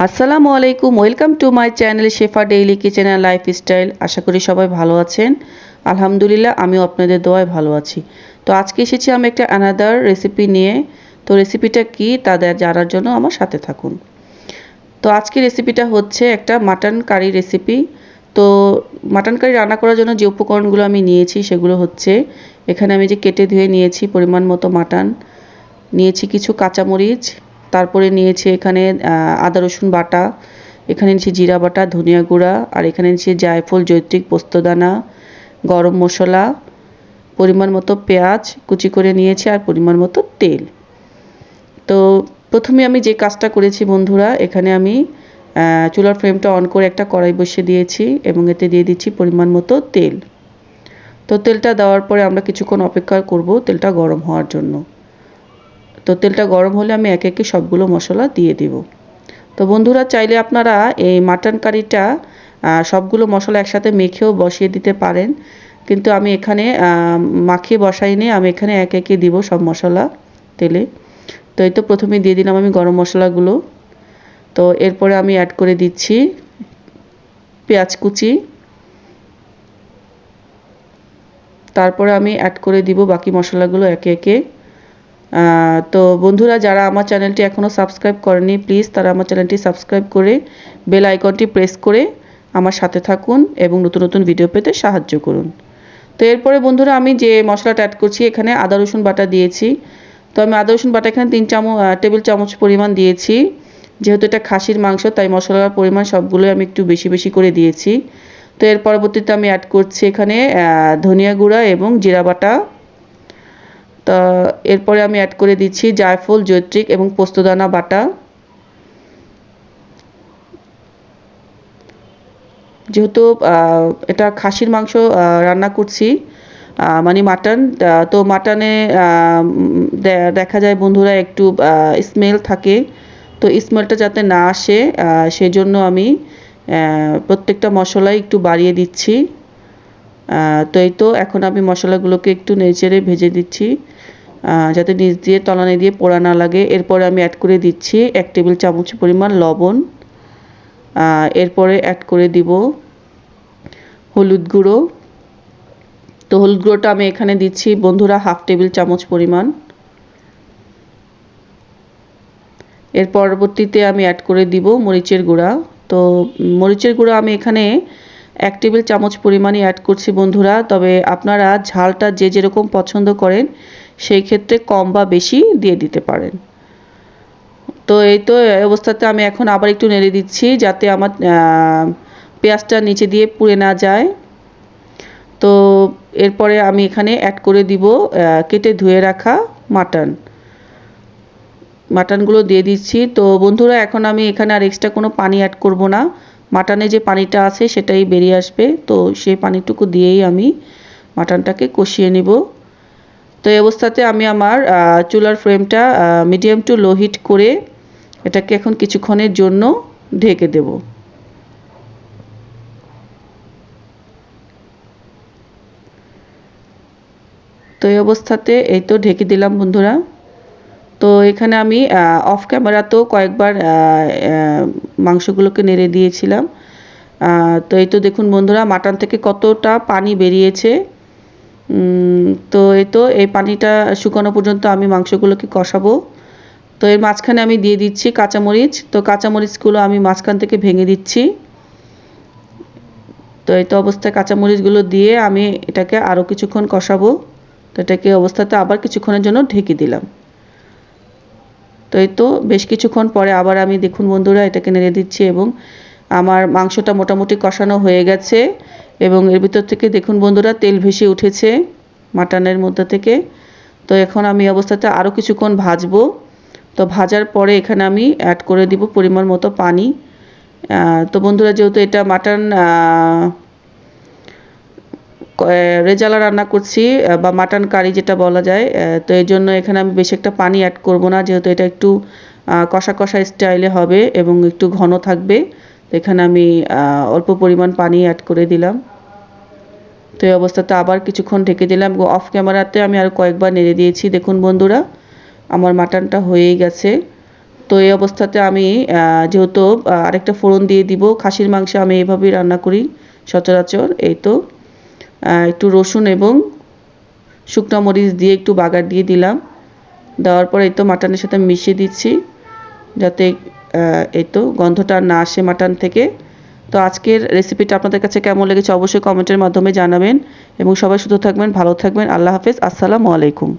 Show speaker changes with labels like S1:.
S1: আসসালামু আলাইকুম, welcome to my channel Shefa daily kitchen and lifestyle. আশা করি সবাই ভালো আছেন। আলহামদুলিল্লাহ, আমিও আপনাদের দোয়ায় ভালো আছি। তো আজকে এসেছি আমি একটা অ্যানাদার রেসিপি নিয়ে। তো রেসিপিটা কি তা জানার জন্য আমার সাথে থাকুন। তো আজকে রেসিপিটা হচ্ছে একটা মাটন কারি রেসিপি। তো মাটন কারি রান্না করার জন্য যে উপকরণগুলো আমি নিয়েছি সেগুলো হচ্ছে, এখানে আমি যে কেটে ধুয়ে নিয়েছি পরিমাণ মতো মাটন, নিয়েছি কিছু কাঁচামরিচ, তারপরে নিয়েছি এখানে আদা রসুন বাটা, এখানে নিয়েছি জিরা বাটা, ধনিয়া গুঁড়া, আর এখানে নিয়েছি জায়ফল, জৈত্রিক, পোস্তদানা, গরম মশলা, পরিমাণ মতো পেঁয়াজ কুচি করে নিয়েছি, আর পরিমাণ মতো তেল। তো প্রথমে আমি যে কাজটা করেছি বন্ধুরা, এখানে আমি চুলার ফ্লেমটা অন করে একটা কড়াই বসিয়ে দিয়েছি এবং এতে দিয়ে দিচ্ছি পরিমাণ মতো তেল। তো তেলটা দেওয়ার পরে আমরা কিছুক্ষণ অপেক্ষা করব তেলটা গরম হওয়ার জন্য। তো তেলটা গরম হলে আমি একে একে সবগুলো মশলা দিয়ে দিব। তো বন্ধুরা, চাইলে আপনারা এই মাটন কারিটা সবগুলো মশলা একসাথে মেখেও বসিয়ে দিতে পারেন, কিন্তু আমি এখানে মাখিয়ে বসাইনি, আমি এখানে একে একে দিব সব মশলা তেলে। তো এই তো প্রথমে দিয়ে দিলাম আমি গরম মশলাগুলো। তো এরপরে আমি অ্যাড করে দিচ্ছি পেঁয়াজ কুচি, তারপরে আমি অ্যাড করে দিব বাকি মশলাগুলো একে একে। তো বন্ধুরা, যারা আমার চ্যানেলটি এখনও সাবস্ক্রাইব করেনি, প্লিজ তারা আমার চ্যানেলটি সাবস্ক্রাইব করে বেল আইকনটি প্রেস করে আমার সাথে থাকুন এবং নতুন নতুন ভিডিও পেতে সাহায্য করুন। তো এরপরে বন্ধুরা, আমি যে মশলাটা অ্যাড করছি, এখানে আদা রসুন বাটা দিয়েছি। তো আমি আদা রসুন বাটা এখানে 3 টেবিল চামচ পরিমাণ দিয়েছি। যেহেতু এটা খাসির মাংস, তাই মশলার পরিমাণ সবগুলোই আমি একটু বেশি বেশি করে দিয়েছি। তো এর পরবর্তীতে আমি অ্যাড করছি এখানে ধনিয়া গুঁড়া এবং জিরা বাটা। তা এরপরে আমি অ্যাড করে দিচ্ছি জায়ফল, জৈত্রিক এবং পোস্তদানা বাটা। যেহেতু এটা খাসির মাংস রান্না করছি, মানে মাটন, তো মাটনে দেখা যায় বন্ধুরা একটু স্মেল থাকে। তো স্মেলটা যাতে না আসে, সেজন্য আমি প্রত্যেকটা মশলাই একটু বাড়িয়ে দিচ্ছি। তো এই তো এখন আমি মশলাগুলোকে একটু নেড়েচেড়ে ভেজে দিচ্ছি, যাতে নিচ দিয়ে তলানি দিয়ে পোড়া না লাগে। এরপরে আমি অ্যাড করে দিচ্ছি 1 টেবিল চামচ পরিমাণ লবণ। এরপরে অ্যাড করে দিব হলুদ গুঁড়ো। তো হলুদ গুঁড়োটা আমি এখানে দিচ্ছি বন্ধুরা 1/2 টেবিল চামচ পরিমাণ। এর পরবর্তীতে আমি অ্যাড করে দিব মরিচের গুঁড়া। তো মরিচের গুঁড়া আমি এখানে 1 টেবিল চামচ পরিমাণই অ্যাড করছি বন্ধুরা, তবে আপনারা ঝালটা যে যেরকম পছন্দ করেন সেই ক্ষেত্রে কম বা বেশি দিয়ে দিতে পারেন। তো এই তো এই অবস্থাতে আমি এখন আবার একটু নেড়ে দিচ্ছি, যাতে আমার পেঁয়াজটা নিচে দিয়ে পুড়ে না যায়। তো এরপরে আমি এখানে অ্যাড করে দিব কেটে ধুয়ে রাখা মাটনগুলো দিয়ে দিচ্ছি। তো বন্ধুরা, এখন আমি এখানে আর এক্সট্রা কোনো পানি অ্যাড করব না। মাটনে যে পানিটা আছে সেটাই বেরিয়ে আসবে, তো সেই পানিটুকু দিয়েই আমি মাটনটাকে কষিয়ে নিব। তো এই অবস্থাতে আমি আমার চুলার ফ্লেমটা মিডিয়াম টু লো হিট করে এটাকে এখন কিছুক্ষণের জন্য ঢেকে দেব। তো এই অবস্থাতে এই তো ঢেকে দিলাম বন্ধুরা। তো এখানে আমি অফ ক্যামেরাতেও কয়েকবার মাংসগুলোকে নেড়ে দিয়েছিলাম। তো এই তো দেখুন বন্ধুরা, মাটন থেকে কতটা পানি বেরিয়েছে। তো এই তো এই পানিটা শুকানো পর্যন্ত আমি মাংসগুলোকে কষাবো। তো এর মাঝখানে আমি দিয়ে দিচ্ছি কাঁচামরিচ। তো কাঁচামরিচগুলো আমি মাঝখান থেকে ভেঙে দিচ্ছি। তো এই তো অবস্থায় কাঁচামরিচগুলো দিয়ে আমি এটাকে আরও কিছুক্ষণ কষাবো। তো এটাকে অবস্থাতে আবার কিছুক্ষণের জন্য ঢেকে দিলাম। তো এই তো বেশ কিছুক্ষণ পরে আবার আমি দেখুন বন্ধুরা এটাকে নেড়ে দিচ্ছি এবং আমার মাংসটা মোটামুটি কষানো হয়ে গেছে এবং এর ভিতর থেকে দেখুন বন্ধুরা তেল ভেসে উঠেছে মাটনের মধ্যে থেকে। তো এখন আমি অবস্থাতে আরও কিছুক্ষণ ভাজবো। তো ভাজার পরে এখানে আমি অ্যাড করে দিব পরিমাণ মতো পানি। তো বন্ধুরা, যেহেতু এটা মাটন রেজালা রান্না করছি বা মাটন কারি যেটা বলা যায়, তো এই জন্য এখানে আমি বেশি একটা পানি অ্যাড করব না, যেহেতু এটা একটু কষা কষা স্টাইলে হবে এবং একটু ঘন থাকবে। তো এখানে আমি অল্প পরিমাণ পানি অ্যাড করে দিলাম। তো এই অবস্থাতে আবার কিছুক্ষণ ঢেকে দিলাম। অফ ক্যামেরাতে আমি আরও কয়েকবার নেড়ে দিয়েছি। দেখুন বন্ধুরা, আমার মাটনটা হয়েই গেছে। তো এই অবস্থাতে আমি যেহেতু আরেকটা ফোড়ন দিয়ে দিব। খাসির মাংস আমি এভাবেই রান্না করি সচরাচর। এই তো একটু রসুন এবং শুকনো মরিচ দিয়ে একটু বাগার দিয়ে দিলাম। দেওয়ার পর এই তো মাটনের সাথে মিশিয়ে দিচ্ছি, যাতে এই তো গন্ধটা না আসে মাটন থেকে। তো আজকের রেসিপিটা আপনাদের কাছে কেমন লেগেছে অবশ্যই কমেন্টের মাধ্যমে জানাবেন এবং সবাই সুস্থ থাকবেন, ভালো থাকবেন। আল্লাহ হাফেজ, আসসালামু আলাইকুম।